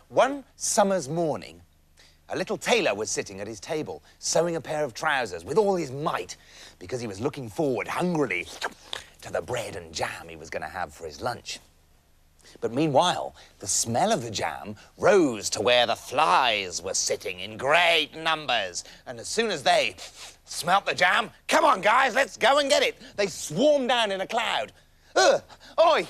One summer's morning, a little tailor was sitting at his table, sewing a pair of trousers with all his might, because he was looking forward hungrily to the bread and jam he was going to have for his lunch. But meanwhile, the smell of the jam rose to where the flies were sitting in great numbers. And as soon as they smelt the jam, come on, guys, let's go and get it. They swarmed down in a cloud. Oi!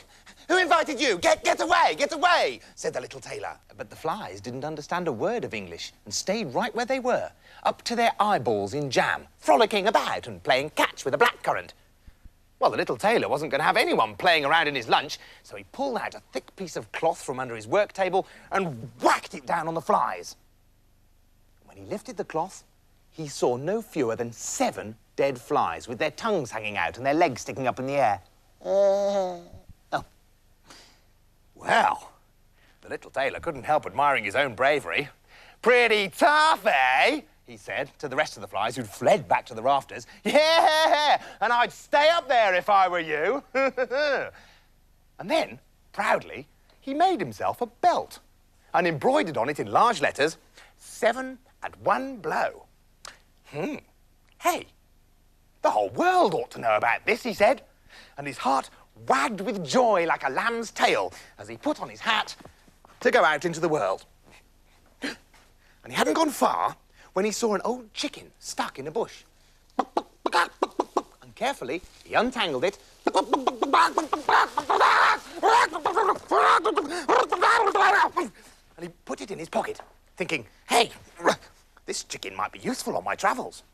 Who invited you? Get away, said the little tailor. But the flies didn't understand a word of English and stayed right where they were, up to their eyeballs in jam, frolicking about and playing catch with a blackcurrant. Well, the little tailor wasn't going to have anyone playing around in his lunch, so he pulled out a thick piece of cloth from under his work table and whacked it down on the flies. When he lifted the cloth, he saw no fewer than 7 dead flies with their tongues hanging out and their legs sticking up in the air. Oh. Well, the little tailor couldn't help admiring his own bravery. Pretty tough, eh? He said to the rest of the flies who'd fled back to the rafters. Yeah, and I'd stay up there if I were you. And then, proudly, he made himself a belt and embroidered on it in large letters, 7 at 1 blow. Hey, the whole world ought to know about this, he said, and his heart wagged with joy like a lamb's tail as he put on his hat to go out into the world. And he hadn't gone far when he saw an old chicken stuck in a bush. And carefully, he untangled it and he put it in his pocket, thinking, hey, this chicken might be useful on my travels.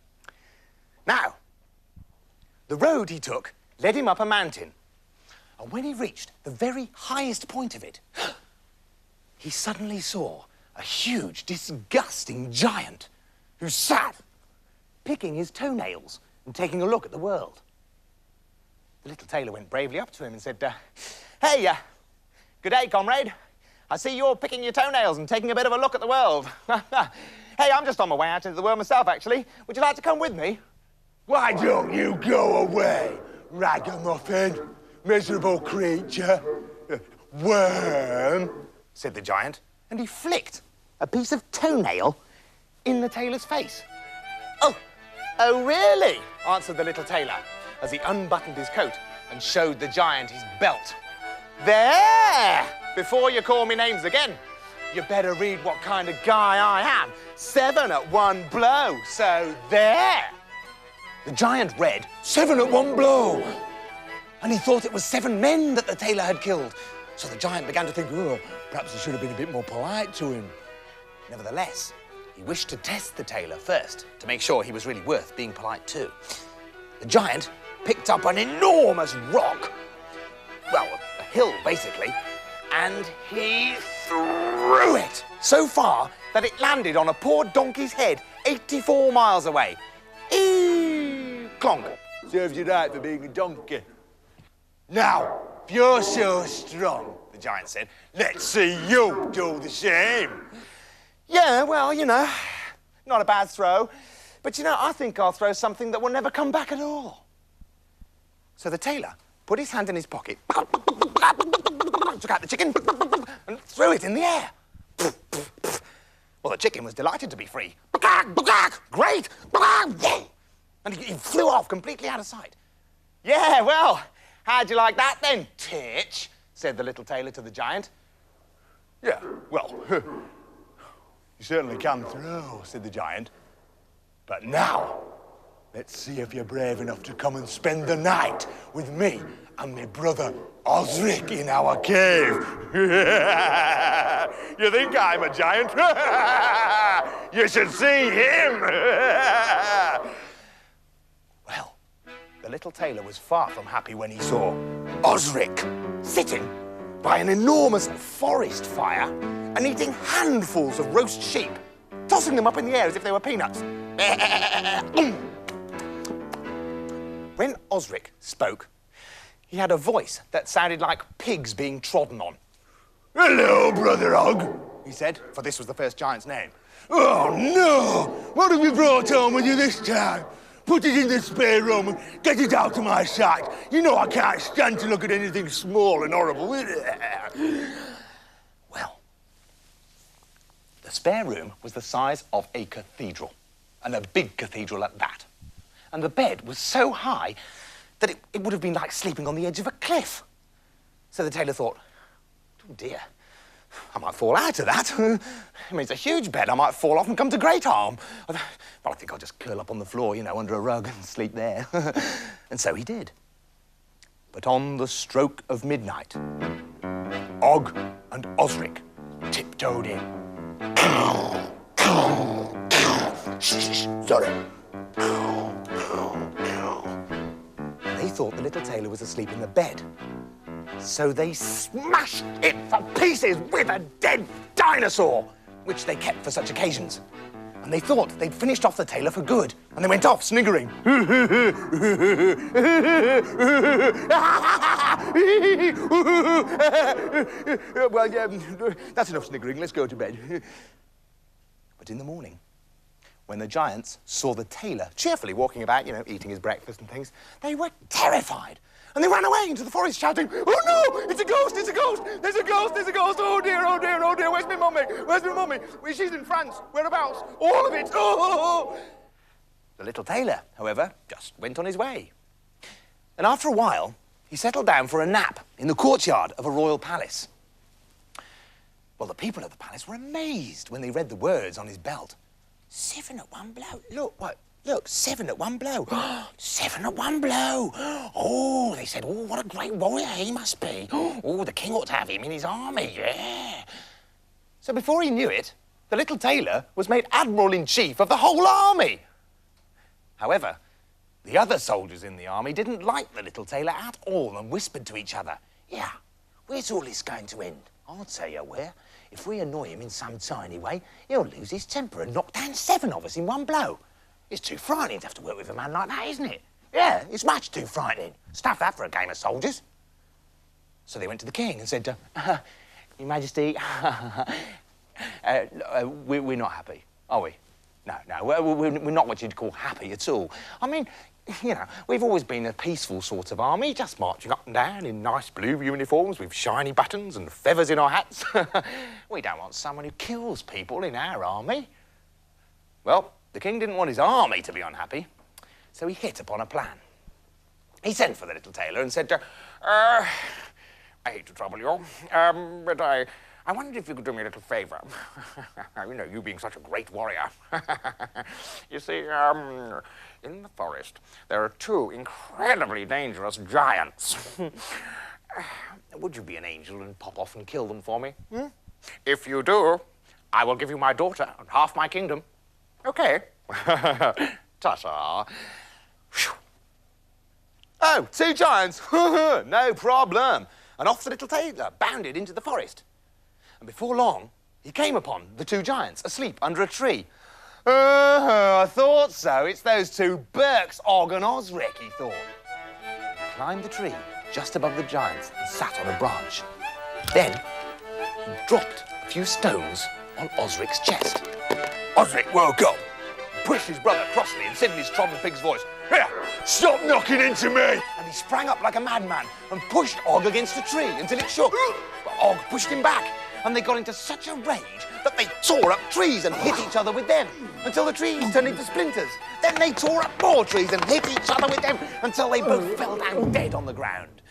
Now, the road he took led him up a mountain. And when he reached the very highest point of it, he suddenly saw a huge, disgusting giant who sat picking his toenails and taking a look at the world. The little tailor went bravely up to him and said, hey, good day, comrade. I see you're picking your toenails and taking a bit of a look at the world. Hey, I'm just on my way out into the world myself, actually. Would you like to come with me? Why don't you go away, ragamuffin, miserable creature, worm, said the giant, and he flicked a piece of toenail in the tailor's face. Oh, really? Answered the little tailor as he unbuttoned his coat and showed the giant his belt. There! Before you call me names again, you better read what kind of guy I am. 7 at 1 blow, so there! The giant read 7 at 1 blow. and he thought it was 7 men that the tailor had killed. So the giant began to think, oh, perhaps I should have been a bit more polite to him. Nevertheless, he wished to test the tailor first to make sure he was really worth being polite too. The giant picked up an enormous rock, well, a hill basically, and he threw it so far that it landed on a poor donkey's head 84 miles away. Clonk. Serves you right for being a donkey. Now, if you're so strong, the giant said, let's see you do the same. Yeah, well, you know, not a bad throw. But, you know, I think I'll throw something that will never come back at all. So the tailor put his hand in his pocket, took out the chicken, and threw it in the air. Well, the chicken was delighted to be free. Great! And he flew off completely out of sight. Yeah, well, how'd you like that then, Titch? Said the little tailor to the giant. Yeah, well, you certainly can throw, said the giant. But now, let's see if you're brave enough to come and spend the night with me and my brother Osric in our cave. You think I'm a giant? You should see him. Well, the little tailor was far from happy when he saw Osric sitting by an enormous forest fire and eating handfuls of roast sheep, tossing them up in the air as if they were peanuts. When Osric spoke, he had a voice that sounded like pigs being trodden on. Hello, Brother Og, he said, for this was the first giant's name. Oh, no! What have you brought home with you this time? Put it in the spare room and get it out of my sight. You know I can't stand to look at anything small and horrible. The spare room was the size of a cathedral, and a big cathedral at that. And the bed was so high that it would have been like sleeping on the edge of a cliff. So the tailor thought, oh dear, I might fall out of that. I mean, it's a huge bed. I might fall off and come to great harm. Well, I think I'll just curl up on the floor, you know, under a rug and sleep there. And so he did. But on the stroke of midnight, Og and Osric tiptoed in. Sorry. They thought the little tailor was asleep in the bed. So they smashed it for pieces with a dead dinosaur, which they kept for such occasions. And they thought they'd finished off the tailor for good. And they went off sniggering. Well, yeah, that's enough sniggering. Let's go to bed. But in the morning, when the giants saw the tailor cheerfully walking about, you know, eating his breakfast and things, they were terrified. And they ran away into the forest shouting, oh no, it's a ghost, it's a ghost, there's a ghost, there's a ghost, oh dear, oh dear, oh dear, where's my mummy, where's my mummy? She's in France, whereabouts, all of it, oh. The little tailor, however, just went on his way. And after a while, he settled down for a nap in the courtyard of a royal palace. Well, the people of the palace were amazed when they read the words on his belt. 7 at one blow, look, what? Look, 7 at one blow. 7 at one blow. Oh, they said, oh, what a great warrior he must be. Oh, the king ought to have him in his army, yeah. So before he knew it, the little tailor was made admiral-in-chief of the whole army. However, the other soldiers in the army didn't like the little tailor at all and whispered to each other, yeah, where's all this going to end? I'll tell you where. If we annoy him in some tiny way, he'll lose his temper and knock down 7 of us in one blow. It's too frightening to have to work with a man like that, isn't it? Yeah, it's much too frightening. Stuff that for a game of soldiers. So they went to the king and said, Your Majesty, we're not happy, are we? No, we're not what you'd call happy at all. I mean, you know, we've always been a peaceful sort of army, just marching up and down in nice blue uniforms with shiny buttons and feathers in our hats. We don't want someone who kills people in our army. Well, the king didn't want his army to be unhappy, so he hit upon a plan. He sent for the little tailor and said, I hate to trouble you, but I wondered if you could do me a little favour. You know, you being such a great warrior. You see, in the forest, there are 2 incredibly dangerous giants. Would you be an angel and pop off and kill them for me? If you do, I will give you my daughter and half my kingdom. Okay. Ta-ta. Oh, 2 giants. No problem. And off the little tailor bounded into the forest. And before long, he came upon the 2 giants asleep under a tree. I thought so. It's those 2 Berks, Og and Osric, he thought. He climbed the tree just above the giants and sat on a branch. Then he dropped a few stones on Osric's chest. Osric woke up, pushed his brother crossly and said in his trodden pig's voice, "Here, stop knocking into me!" And he sprang up like a madman and pushed Og against a tree until it shook. But Og pushed him back, and they got into such a rage that they tore up trees and hit each other with them until the trees turned into splinters. Then they tore up more trees and hit each other with them until they both fell down dead on the ground.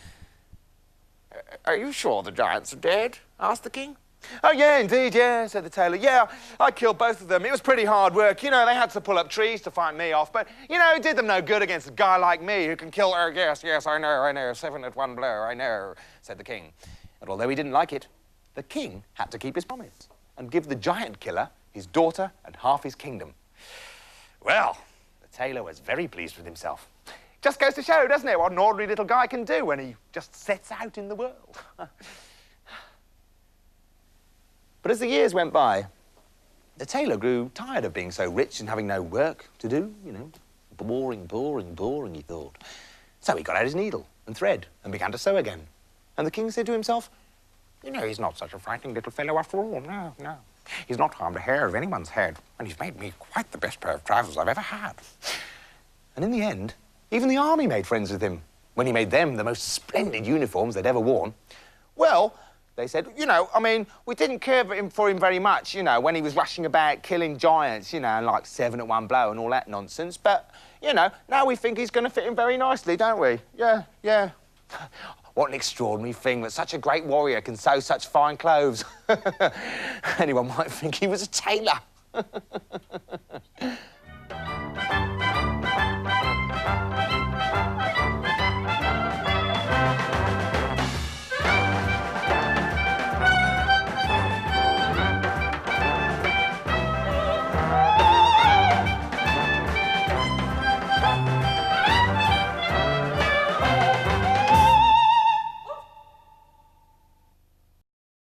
Are you sure the giants are dead? Asked the king. Oh, yeah, indeed, yeah, said the tailor. Yeah, I killed both of them. It was pretty hard work. You know, they had to pull up trees to fight me off, but, you know, it did them no good against a guy like me who can kill her. Yes, I know, 7 at one blow, I know, said the king. And although he didn't like it, the king had to keep his promise and give the giant killer his daughter and half his kingdom. Well, the tailor was very pleased with himself. Just goes to show, doesn't it, what an ordinary little guy can do when he just sets out in the world. But as the years went by, the tailor grew tired of being so rich and having no work to do, you know. Boring, he thought. So he got out his needle and thread and began to sew again. And the king said to himself, you know, he's not such a frightening little fellow after all, no. He's not harmed a hair of anyone's head, and he's made me quite the best pair of trousers I've ever had. And in the end, even the army made friends with him when he made them the most splendid uniforms they'd ever worn. Well, They said, you know, I mean, we didn't care for him very much, you know, when he was rushing about killing giants, you know, and like 7 at one blow and all that nonsense. But, you know, now we think he's going to fit in very nicely, don't we? Yeah, yeah. What an extraordinary thing that such a great warrior can sew such fine clothes. Anyone might think he was a tailor.